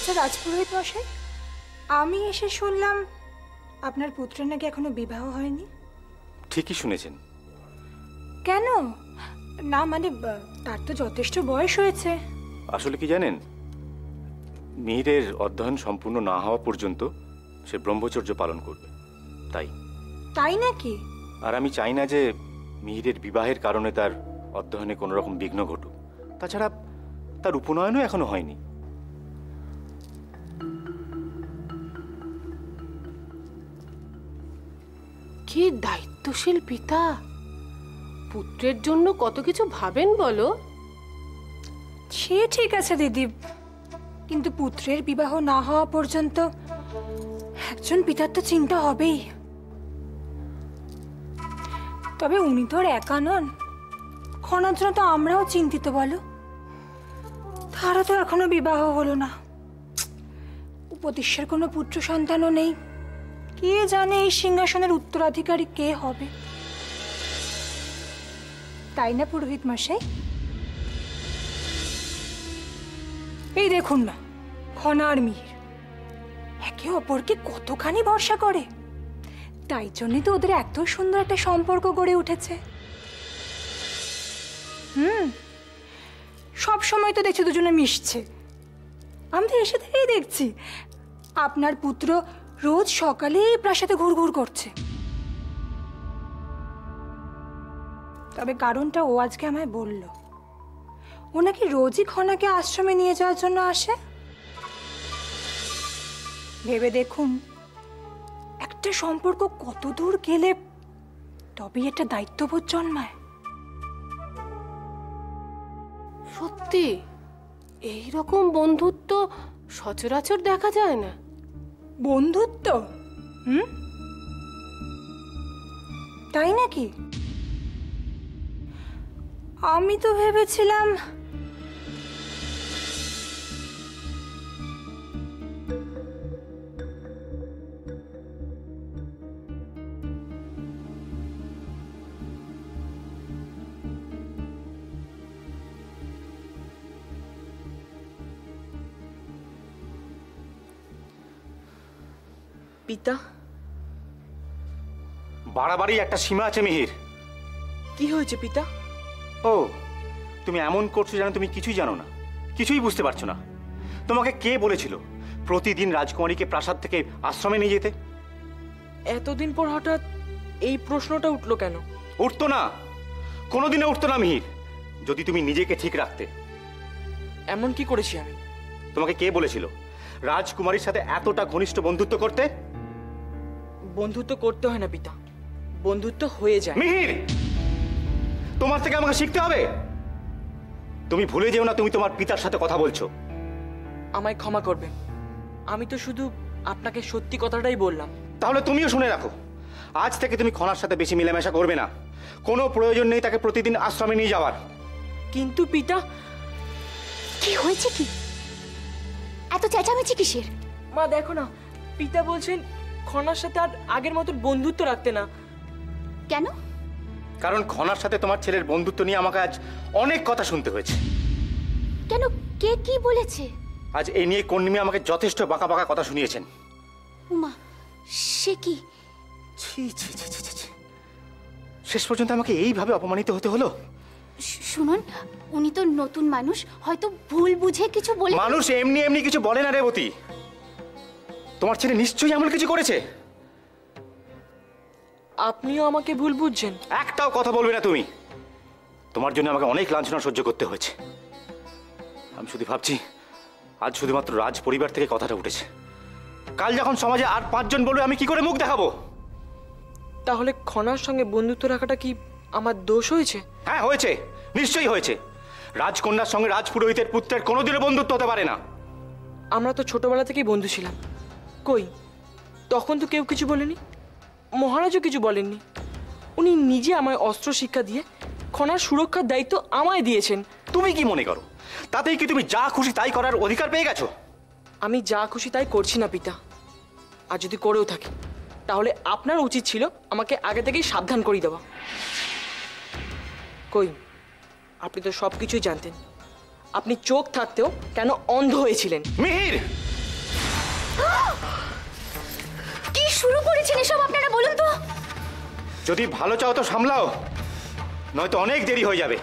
আচ্ছা রাজপুরোহিত মশাই, আমি এসে শুনলাম আপনার পুত্রের নাকি এখনো বিবাহ হয়নি। ঠিকই শুনেছেন। কেন? না মানে তার তো যথেষ্ট বয়স হয়েছে। আসলে কি জানেন, মিহিরের অধ্যয়ন সম্পূর্ণ না হওয়া পর্যন্ত সে ব্রহ্মচর্য পালন করবে। তাই নাকি? আর আমি চাই না যে মিহিরের বিবাহের কারণে তার অধ্যয়নে কোনো রকম বিঘ্ন ঘটুক। তাছাড়া তার উপনয়নও এখনো হয়নি। কি দায়িত্বশীল পিতা! পুত্রের জন্য কত কিছু ভাবেন বলো। সে ঠিক আছে দিদি, কিন্তু পুত্রের বিবাহ না হওয়া পর্যন্ত একজন পিতার তো চিন্তা হবেই। তবে উনি তো আর একা নন, ক্ষণার জন্য তো আমরাও চিন্তিত বলো। তারও তো এখনো বিবাহ হলো না, উপদেশের কোনো পুত্র সন্তানও নেই। কে জানে এই সিংহাসনের উত্তরাধিকারী কে হবে, তাই না পুরোহিত মশাই? এই দেখুন না, খনা আর মিহির একে অপরকে কতখানি ভরসা করে। তাই জন্যই তো ওদের এত সুন্দর একটা সম্পর্ক গড়ে উঠেছে। সব সময় তো দেখছি দুজনে মিশছে। আমি তো এসে থেকেই দেখছি আপনার পুত্র রোজ সকালেই প্রাসাদে ঘুরঘুর করছে। তবে কারণটা ও আজকে আমায় বলল। ও নাকি রোজই খনাকে আশ্রমে নিয়ে যাওয়ার জন্য আসে। ভেবে দেখুন, একটা সম্পর্ক কত দূর গেলে তবেই একটা দায়িত্ববোধ জন্মায়। সত্যি এইরকম বন্ধুত্ব সচরাচর দেখা যায় না। বন্ধুত্ব? তাই নাকি? আমি তো ভেবেছিলাম পিতা। বাড়াবাড়ি একটা সীমা আছে মিহির। কি হয়েছে পিতা? ও, তুমি এমন করছো যেন তুমি কিছুই জানো না, কিছুই বুঝতে পারছো না। তোমাকে কে বলেছিল প্রতিদিন রাজকুমারীকে প্রাসাদ থেকে আশ্রমে নিয়ে যেতে? এতদিন পর হঠাৎ এই প্রশ্নটা উঠলো কেন? উঠতো না, কোনোদিনও উঠতো না মিহির, যদি তুমি নিজেকে ঠিক রাখতে। এমন কি করেছি আমি? তোমাকে কে বলেছিল রাজকুমারীর সাথে এতটা ঘনিষ্ঠ বন্ধুত্ব করতে? বন্ধুত্ব করতে হয় না পিতা, বন্ধুত্ব হয়ে যায়। মিহির, তোমার থেকে আমাকে শিখতে হবে। তুমি ভুলে যেও না তুমি তোমার পিতার সাথে কথা বলছো। আমায় ক্ষমা করবেন, আমি তো শুধু আপনাকে সত্যি কথাটাই বললাম। তাহলে তুমিও শুনে রাখো, আজ থেকে তুমি খনার সাথে বেশি মেলামেশা করবে না। কোনো প্রয়োজন নেই তাকে প্রতিদিন আশ্রমে নিয়ে যাওয়ার। কিন্তু পিতা। কি হয়েছে? কি এত চেঁচামেচি কিসের? মা দেখো না, পিতা বলছেন খনার সাথে আর আগের মতো বন্ধুত্ব রাখতে না। কেন? কারণ খনার সাথে তোমার ছেলের বন্ধুত্ব নিয়ে আমাকে আজ অনেক কথা শুনতে হয়েছে। কেন? কে কি বলেছে? আজ এই নিয়ে কর্ণিমা আমাকে যথেষ্ট বাঁকা বাঁকা কথা শুনিয়েছেন। উমা, সে কি? ছি ছি ছি ছি ছি, শেষ পর্যন্ত আমাকে এইভাবে অপমানিত হতে হলো। শুনুন, উনি তো নতুন মানুষ, হয়তো ভুল বুঝে কিছু বলে। মানুষ এমনি এমনি কিছু বলে না রেবতী। তোমার ছেলে নিশ্চয়ই এমন কিছু করেছে। আপনিও আমাকে ভুল বুঝছেন। একটাও কথা বলবে না তুমি। তোমার জন্য আমাকে অনেক লাঞ্ছনা সহ্য করতে হয়েছে। আমি শুধু ভাবছি, আজ শুধুমাত্র রাজ পরিবার থেকে কথাটা উঠেছে। কাল যখন সমাজে আর 5 জন বলবে, আমি কি করে মুখ দেখাবো? তাহলে খনার সঙ্গে বন্ধুত্ব রাখাটা কি আমার দোষ হয়েছে? হ্যাঁ হয়েছে, নিশ্চয়ই হয়েছে। রাজকন্যার সঙ্গে রাজপুরোহিতের পুত্রের কোনোদিনও বন্ধুত্ব হতে পারে না। আমরা তো ছোটবেলা থেকেই বন্ধু ছিলাম। কই, তখন তো কেউ কিছু বলেনি, মহারাজও কিছু বলেননি। উনি নিজে আমায় অস্ত্র শিক্ষা দিয়ে খনার সুরক্ষার দায়িত্ব আমায় দিয়েছেন। তুমি কি মনে করো তাতেই কি তুমি যা খুশি তাই করার অধিকার পেয়ে গেছো? আমি যা খুশি তাই করছি না পিতা। আর যদি করেও থাকি, তাহলে আপনার উচিত ছিল আমাকে আগে থেকেই সাবধান করে দেওয়া। কই, আপনি তো সব কিছুই জানতেন। আপনি চোখ থাকতেও কেন অন্ধ হয়েছিলেন? মিহির, কি শুরু করেছেন এসব আপনারা বলুন তো? যদি ভালো চাও তো সামলাও, নয়তো অনেক দেরি হয়ে যাবে।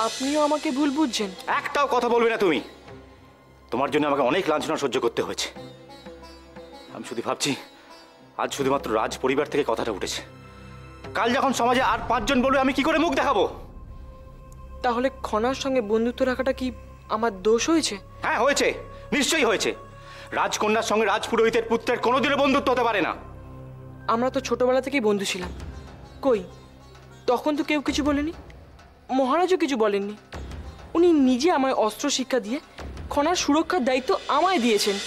আপনিও আমাকে ভুল বুঝছেন। একটাও কথা বলবে না তুমি। তোমার জন্য আমাকে অনেক লাঞ্ছনা সহ্য করতে হয়েছে। আমি শুধু ভাবছি আজ শুধুমাত্র রাজ পরিবার থেকে কথাটা উঠেছে। কাল যখন সমাজে আর 5 জন বলবে আমি কি করে মুখ দেখাবো? তাহলে খনার সঙ্গে বন্ধুত্ব রাখাটা কি আমার দোষ হয়েছে? হ্যাঁ হয়েছে, নিশ্চয়ই হয়েছে। রাজকন্যার সঙ্গে রাজপুরোহিতের পুত্রের কোনোদিনও বন্ধুত্ব হতে পারে না। আমরা তো ছোটবেলা থেকেই বন্ধু ছিলাম। কই, তখন তো কেউ কিছু বলেনি, মহারাজও কিছু বলেননি। উনি নিজে আমায় অস্ত্র শিক্ষা দিয়ে খনার সুরক্ষার দায়িত্ব আমায় দিয়েছেন।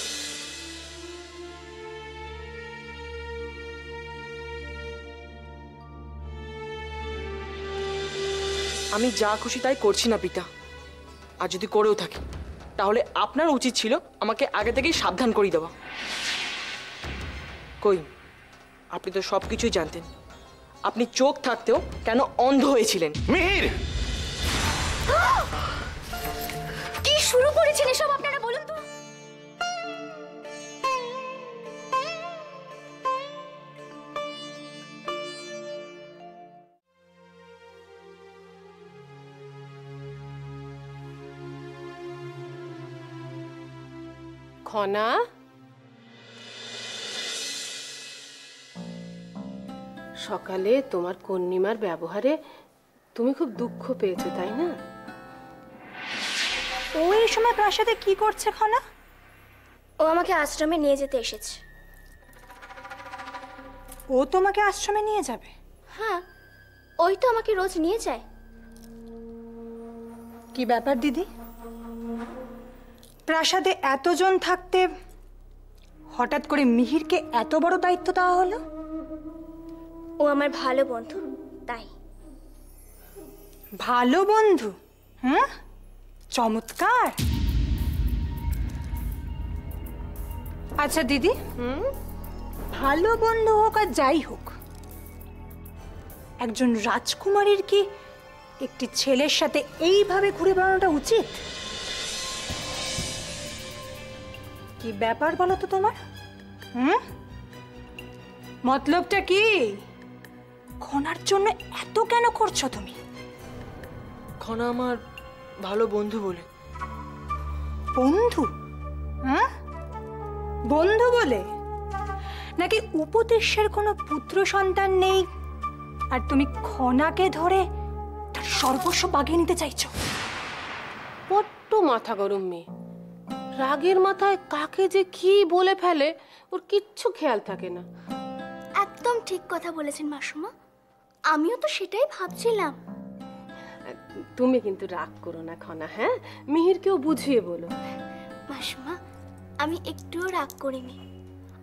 আমি যা খুশি তাই করছি না পিতা। আর যদি করেও থাকি তাহলে আপনার উচিত ছিল আমাকে আগে থেকেই সাবধান করিয়ে দেওয়া। কই, আপনি তো সব কিছুই জানতেন। আপনি চোখ থাকতেও কেন অন্ধ হয়েছিলেন? মিহির, কি শুরু করেছেন এসব আপনারা বলুন তো? খনা, সকালে তোমার কন্যিমার ব্যবহারে তুমি খুব দুঃখ পেয়েছো, তাই না? ও এই সময় প্রাসাদে কি করছে খনা? ও আমাকে আশ্রমে নিয়ে যেতে এসেছে। ও তোমাকে আশ্রমে নিয়ে যাবে? হ্যাঁ, ওই তো আমাকে রোজ নিয়ে যায়। কি ব্যাপার দিদি? প্রাসাদে এতজন থাকতে হঠাৎ করে মিহিরকে এত বড় দায়িত্ব দেওয়া হলো? ও আমার ভালো বন্ধু, তাই। ভালো বন্ধু? হ্যাঁ, চমৎকার। আচ্ছা দিদি, ভালো বন্ধু হোক আর যাই হোক, একজন রাজকুমারীর কি একটি ছেলের সাথে এইভাবে ঘুরে বেড়ানোটা উচিত? কি ব্যাপার বলো তো তোমার? মতলবটা কি? খনার জন্য এত কেন করছো তুমি? খনা আমার ভালো বন্ধু বলে। বন্ধু? হ্যাঁ, বন্ধু বলে? নাকি উপদেশের কোনো পুত্র সন্তান নেই আর তুমি খনাকে ধরে তার সর্বস্ব বাগিয়ে নিতে চাইছো? বড্ড মাথা গরম মেয়ে। রাগের মাথায় কাকে যে কি বলে ফেলে ওর কিচ্ছু খেয়াল থাকে না। একদম ঠিক কথা বলেছেন মাসুমা, আমিও তো সেটাই ভাবছিলাম। তুমি কিন্তু রাগ করো না খনা, হ্যাঁ? মিহিরকেও বুঝিয়ে বলো। মাসুমা, আমি একটুও রাগ করিনি,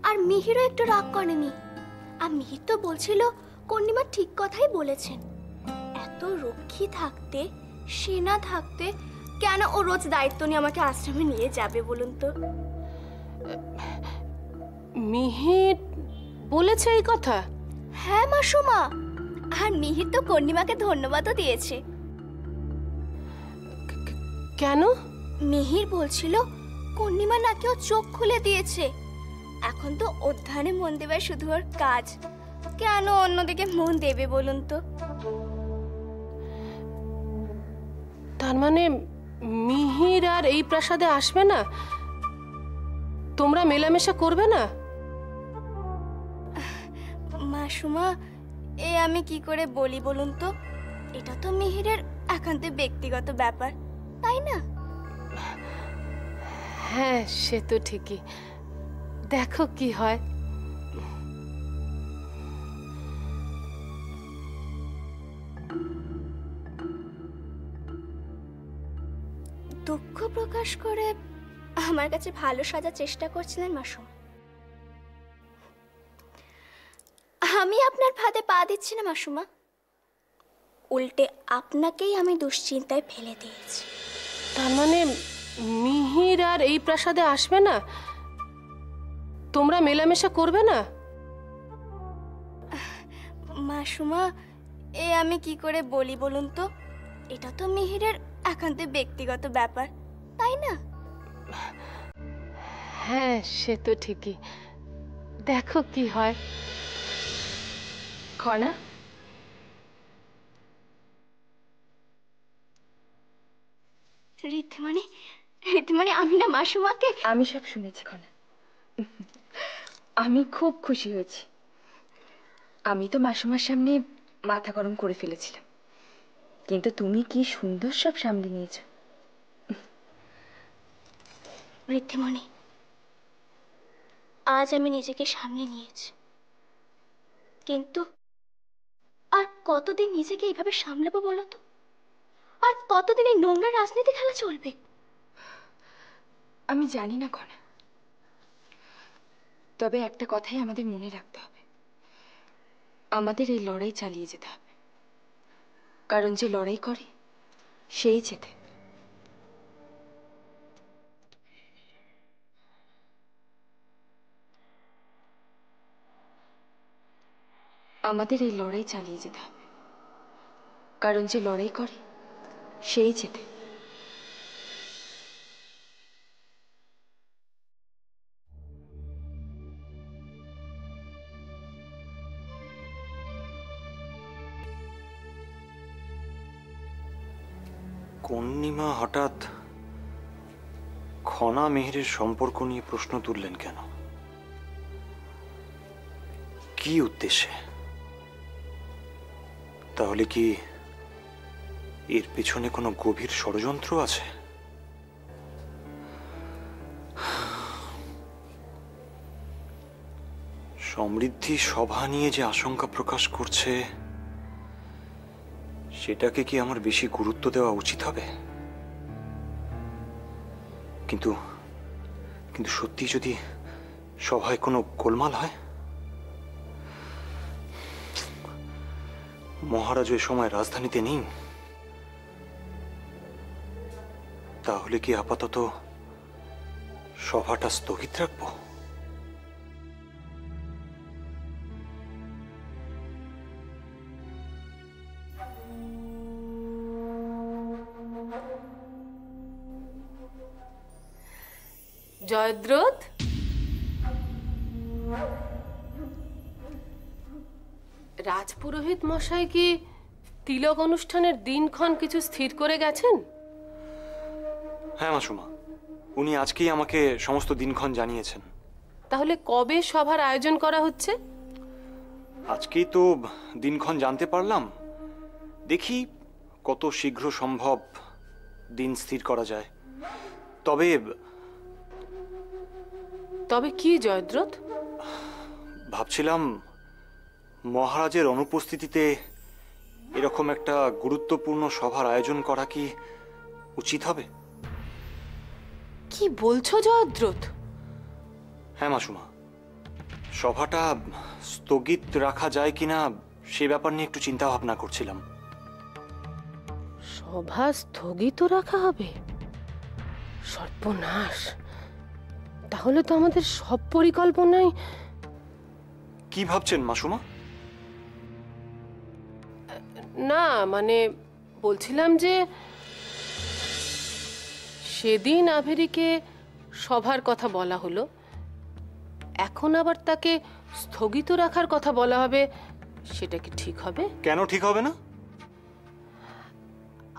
আর মিহিরও একটু রাগ করেনি। আর মিহির তো বলছিল কন্যিমা ঠিক কথাই বলেছেন। এত রক্ষী থাকতে, সেনা থাকতে কেন ও রোজ দায়িত্ব নিয়ে আমাকে আশ্রমে নিয়ে যাবে বলুন তো? মিহির বলেছে এই কথা? হ্যাঁ মাসুমা, আর মিহির তো কন্যিমাকে ধন্যবাদও দিয়েছে। কেন? মিহির বলছিল কন্যিমা নাকি ও চোখ খুলে দিয়েছে। এখন তো অধ্যয়নে মন দেবার শুধু ওর কাজ, কেন অন্যদিকে মন দেবে বলুন তো? তার মানে মিহির আর এই প্রাসাদে আসবে না? তোমরা মেলামেশা করবে না? মাসুমা, এ আমি কি করে বলি বলুন তো? এটা তো মিহিরের একান্ত ব্যক্তিগত ব্যাপার, তাই না? হ্যাঁ, সে তো ঠিকই। দেখো কি হয়। দুঃখ প্রকাশ করে আমার কাছে ভালো সাজার চেষ্টা করছিলেন মাসুম। আমি আপনার ফাঁদে পা দিচ্ছি না মাসুমা, উল্টে আপনাকেই আমি দুশ্চিন্তায় ফেলে দিয়েছি। তার মানে মিহির আর এই প্রাসাদে আসবে না? তোমরা মেলামেশা করবে না? মাসুমা, এ আমি কি করে বলি বলুন তো? এটা তো মিহিরের একান্ত ব্যক্তিগত ব্যাপার, তাই না? হ্যাঁ, সে তো ঠিকই। দেখো কি হয়। খনা, রীতিমণি, রীতিমণি, আমি না মাসুমাকে... আমি সব শুনেছি খনা। আমি খুব খুশি হয়েছি। আমি তো মাসুমার সামনে মাথা গরম করে ফেলেছিলাম, কিন্তু তুমি কি সুন্দর সব সামলে নিয়েছো। রীতিমণি, আজ আমি নিজেকে সামলে নিয়েছি, কিন্তু আর কতদিন নিজেকে এইভাবে সামলাবো বলো তো? আর কতদিন এই নোংরা রাজনীতি খেলা চলবে? আমি জানি না খনা, তবে একটা কথাই আমাদের মনে রাখতে হবে, আমাদের এই লড়াই চালিয়ে যেতে হবে, কারণ যে লড়াই করে সেই জেতে। আমাদের এই লড়াই চালিয়ে যেতে হবে, কারণ যে লড়াই করে সেই জেতে। কন্নিমা হঠাৎ খনা মেহেরের সম্পর্ক নিয়ে প্রশ্ন তুললেন কেন? কি উদ্দেশ্যে? তাহলে কি এর পেছনে কোনো গভীর ষড়যন্ত্র আছে? সমৃদ্ধি সভা নিয়ে যে আশঙ্কা প্রকাশ করছে, সেটাকে কি আমার বেশি গুরুত্ব দেওয়া উচিত হবে? কিন্তু কিন্তু সত্যি যদি সভায় কোনো গোলমাল হয়, মহারাজ ওই সময় রাজধানীতে নেই, তাহলে কি আপাতত সভাটা স্থগিত রাখবো? জয়দ্রথ, রাজপুরোহিত মশাই কি তিলক অনুষ্ঠানের দিনক্ষণ কিছু স্থির করে গেছেন? হ্যাঁ মাসুমা, উনি আজকেই আমাকে সমস্ত দিনক্ষণ জানিয়েছেন। তাহলে কবে সভার আয়োজন করা হচ্ছে? আজকেই তো দিনক্ষণ জানতে পারলাম। দেখি কত শীঘ্র সম্ভব দিন স্থির করা যায়। তবে তবে কি জয়দ্রথ? ভাবছিলাম মহারাজের অনুপস্থিতিতে এরকম একটা গুরুত্বপূর্ণ সভার আয়োজন করা কি উচিত হবে? কি বলছো জয়দ্রথ? হ্যাঁ মাসুমা, সভাটা স্থগিত রাখা যায় কিনা সে ব্যাপার নিয়ে একটু চিন্তা ভাবনা করছিলাম। সভা স্থগিত রাখা হবে? সর্বনাশ! তাহলে তো আমাদের সব পরিকল্পনাই... কি ভাবছেন মাসুমা? না, মানে বলছিলাম যে সেদিন আভেরিকে সভার কথা বলা হলো, এখন আবার তাকে স্থগিত রাখার কথা বলা হবে, সেটা কি ঠিক হবে? কেন ঠিক হবে না?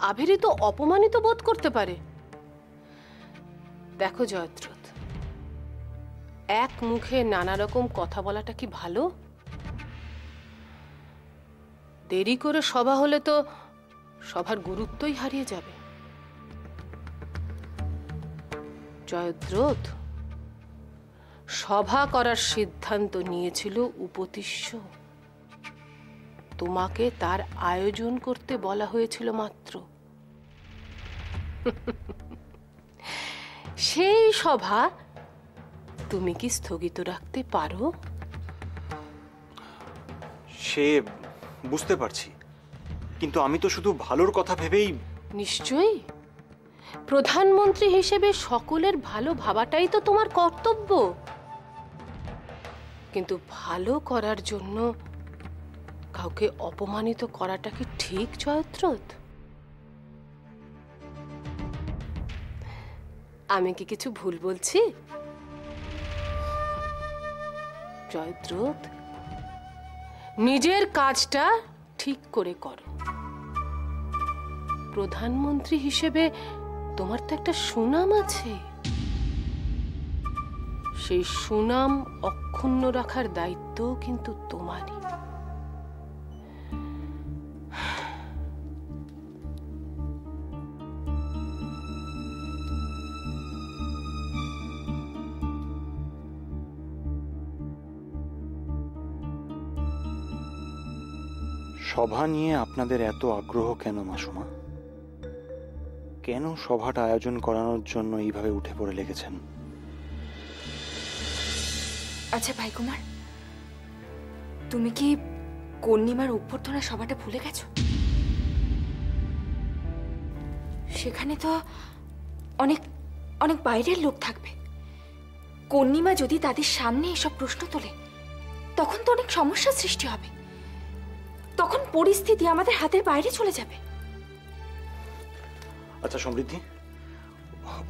আভেরি তো অপমানিত বোধ করতে পারে। দেখো জয়দ্রথ, এক মুখে নানা রকম কথা বলাটা কি ভালো? দেরি করে সভা হলে তো সভার গুরুত্বই হারিয়ে যাবে। জয়দ্রথ, সভা করার সিদ্ধান্ত নিয়েছিল উপতিষ্য, তোমাকে তার আয়োজন করতে বলা হয়েছিল মাত্র। সেই সভা তুমি কি স্থগিত রাখতে পারো? সে বুঝতে পারছি, কিন্তু আমি তো শুধু ভালোর কথা ভেবেই... নিশ্চয়ই, প্রধানমন্ত্রী হিসেবে সকলের ভালো ভাবাটাই তো তোমার কর্তব্য। কিন্তু ভালো করার জন্য কাউকে অপমানিত করাটা কি ঠিক, জয়দ্রথ? আমি কি কিছু ভুল বলছি? জয়দ্রথ, নিজের কাজটা ঠিক করে করো। প্রধানমন্ত্রী হিসেবে তোমার তো একটা সুনাম আছে, সেই সুনাম অক্ষুণ্ণ রাখার দায়িত্ব কিন্তু তোমারই। সভা নিয়ে আপনাদের এত আগ্রহ কেন মাসুমা? কেন সভাটা আয়োজন করানোর জন্য এইভাবে উঠে পড়ে লেগেছেন? আচ্ছা ভাই কুমার, তুমি কি কন্নিমার অভ্যর্থনা সভাটা ভুলে গেছো? সেখানে তো অনেক অনেক বাইরের লোক থাকবে। কন্নিমা যদি তাদের সামনে এসব প্রশ্ন তোলে তখন তো অনেক সমস্যার সৃষ্টি হবে। তখন পরিস্থিতি আমাদের হাতের বাইরে চলে যাবে। আচ্ছা সমৃদ্ধি,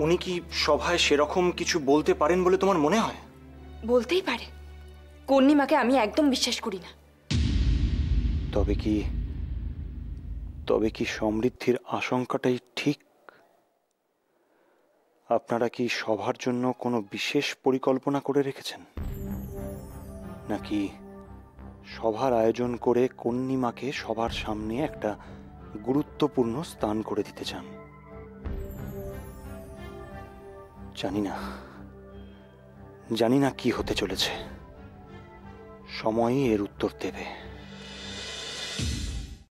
উনি কি সভায় সেরকম কিছু বলতে পারেন বলে তোমার মনে হয়? বলতেই পারে, কন্নিমাকে আমি একদম বিশ্বাস করি না। তবে কি সমৃদ্ধির আশঙ্কাটাই ঠিক? আপনারা কি সভার জন্য কোনো বিশেষ পরিকল্পনা করে রেখেছেন, নাকি সভার আয়োজন করে কন্নিমাকে সবার সামনে একটা গুরুত্বপূর্ণ স্থান করে দিতে চান? জানি না কি হতে চলেছে, সময়ই এর উত্তর দেবে।